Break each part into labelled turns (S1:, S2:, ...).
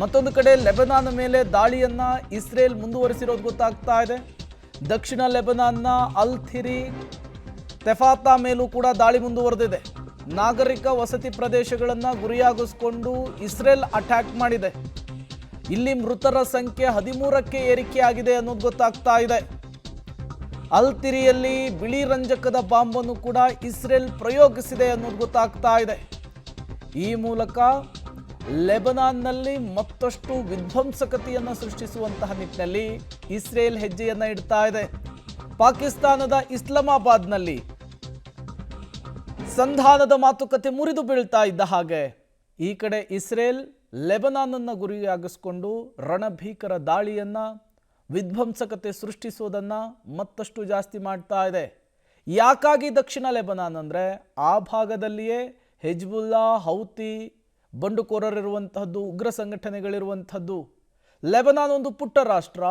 S1: ಮತ್ತೊಂದು ಕಡೆ ಲೆಬನಾನ್ ಮೇಲೆ ದಾಳಿಯನ್ನ ಇಸ್ರೇಲ್ ಮುಂದುವರಿಸಿರೋದು ಗೊತ್ತಾಗ್ತಾ ಇದೆ. ದಕ್ಷಿಣ ಲೆಬನಾನ್ನ ಅಲ್ ಥಿರಿ ತೆಫಾತಾ ಮೇಲೂ ಕೂಡ ದಾಳಿ ಮುಂದುವರೆದಿದೆ. ನಾಗರಿಕ ವಸತಿ ಪ್ರದೇಶಗಳನ್ನು ಗುರಿಯಾಗಿಸಿಕೊಂಡು ಇಸ್ರೇಲ್ ಅಟ್ಯಾಕ್ ಮಾಡಿದೆ. ಇಲ್ಲಿ ಮೃತರ ಸಂಖ್ಯೆ 13ಕ್ಕೆ ಏರಿಕೆಯಾಗಿದೆ ಅನ್ನೋದು ಗೊತ್ತಾಗ್ತಾ ಇದೆ. ಅಲ್ ಥಿರಿಯಲ್ಲಿ ಬಿಳಿ ರಂಜಕದ ಬಾಂಬನ್ನು ಕೂಡ ಇಸ್ರೇಲ್ ಪ್ರಯೋಗಿಸಿದೆ ಅನ್ನೋದು ಗೊತ್ತಾಗ್ತಾ ಇದೆ. ಈ ಮೂಲಕ ಲೆಬನಾನ್ನಲ್ಲಿ ಮತ್ತಷ್ಟು ವಿಧ್ವಂಸಕತೆಯನ್ನು ಸೃಷ್ಟಿಸುವಂತಹ ನಿಟ್ಟಿನಲ್ಲಿ ಇಸ್ರೇಲ್ ಹೆಜ್ಜೆಯನ್ನ ಇಡ್ತಾ ಇದೆ. ಪಾಕಿಸ್ತಾನದ ಇಸ್ಲಾಮಾಬಾದ್ನಲ್ಲಿ ಸಂಧಾನದ ಮಾತುಕತೆ ಮುರಿದು ಬೀಳ್ತಾ ಇದ್ದ ಹಾಗೆ ಈ ಕಡೆ ಇಸ್ರೇಲ್ ಲೆಬನಾನ್ ಅನ್ನು ಗುರಿಯಾಗಿಸಿಕೊಂಡು ರಣಭೀಕರ ದಾಳಿಯನ್ನ, ವಿಧ್ವಂಸಕತೆ ಸೃಷ್ಟಿಸೋದನ್ನ ಮತ್ತಷ್ಟು ಜಾಸ್ತಿ ಮಾಡ್ತಾ ಇದೆ. ಯಾಕಾಗಿ ದಕ್ಷಿಣ ಲೆಬನಾನ್ ಅಂದರೆ ಆ ಭಾಗದಲ್ಲಿಯೇ ಹಿಜ್ಬುಲ್ಲಾ, ಹೌತಿ ಬಂಡುಕೋರರಿರುವಂತಹದ್ದು, ಉಗ್ರ ಸಂಘಟನೆಗಳಿರುವಂಥದ್ದು. ಲೆಬನಾನ್ ಒಂದು ಪುಟ್ಟ ರಾಷ್ಟ್ರ,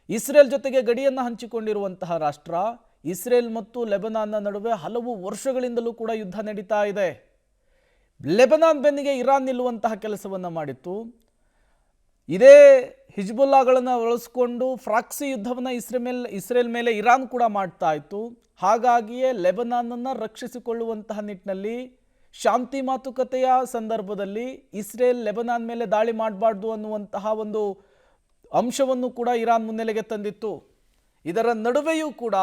S1: ಇಸ್ರೇಲ್ ಜೊತೆಗೆ ಗಡಿಯನ್ನು ಹಂಚಿಕೊಂಡಿರುವಂತಹ ರಾಷ್ಟ್ರ. ಇಸ್ರೇಲ್ ಮತ್ತು ಲೆಬನಾನ್ನ ನಡುವೆ ಹಲವು ವರ್ಷಗಳಿಂದಲೂ ಕೂಡ ಯುದ್ಧ ನಡೀತಾ ಇದೆ. ಲೆಬನಾನ್ ಬೆನ್ನಿಗೆ ಇರಾನ್ ನಿಲ್ಲುವಂತಹ ಕೆಲಸವನ್ನು ಮಾಡಿತ್ತು. ಇದೇ ಹಿಜ್ಬುಲ್ಲಾಗಳನ್ನು ಬಳಸಿಕೊಂಡು ಫ್ರಾಕ್ಸಿ ಯುದ್ಧವನ್ನು ಇಸ್ರೇಲ್ ಮೇಲೆ ಇರಾನ್ ಕೂಡ ಮಾಡ್ತಾ ಇತ್ತು. ಹಾಗಾಗಿಯೇ ಲೆಬನಾನನ್ನು ರಕ್ಷಿಸಿಕೊಳ್ಳುವಂತಹ ನಿಟ್ಟಿನಲ್ಲಿ ಶಾಂತಿ ಮಾತುಕತೆಯ ಸಂದರ್ಭದಲ್ಲಿ ಇಸ್ರೇಲ್ ಲೆಬನಾನ್ ಮೇಲೆ ದಾಳಿ ಮಾಡಬಾರ್ದು ಅನ್ನುವಂತಹ ಒಂದು ಅಂಶವನ್ನು ಕೂಡ ಇರಾನ್ ಮುನ್ನೆಲೆಗೆ ತಂದಿತ್ತು. ಇದರ ನಡುವೆಯೂ ಕೂಡ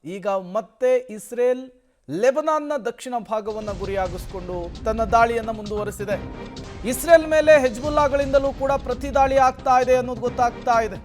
S1: ಈಗ ಮತ್ತೆ ಇಸ್ರೇಲ್ ಲೆಬನಾನ್ನ ದಕ್ಷಿಣ ಭಾಗವನ್ನು ಗುರಿಯಾಗಿಸಿಕೊಂಡು ತನ್ನ ದಾಳಿಯನ್ನು ಮುಂದುವರಿಸಿದೆ. ಇಸ್ರೇಲ್ ಮೇಲೆ ಹಿಜ್ಬುಲ್ಲಾಗಳಿಂದಲೂ ಕೂಡ ಪ್ರತಿ ದಾಳಿ ಆಗ್ತಾ ಇದೆ ಅನ್ನೋದು ಗೊತ್ತಾಗ್ತಾ ಇದೆ.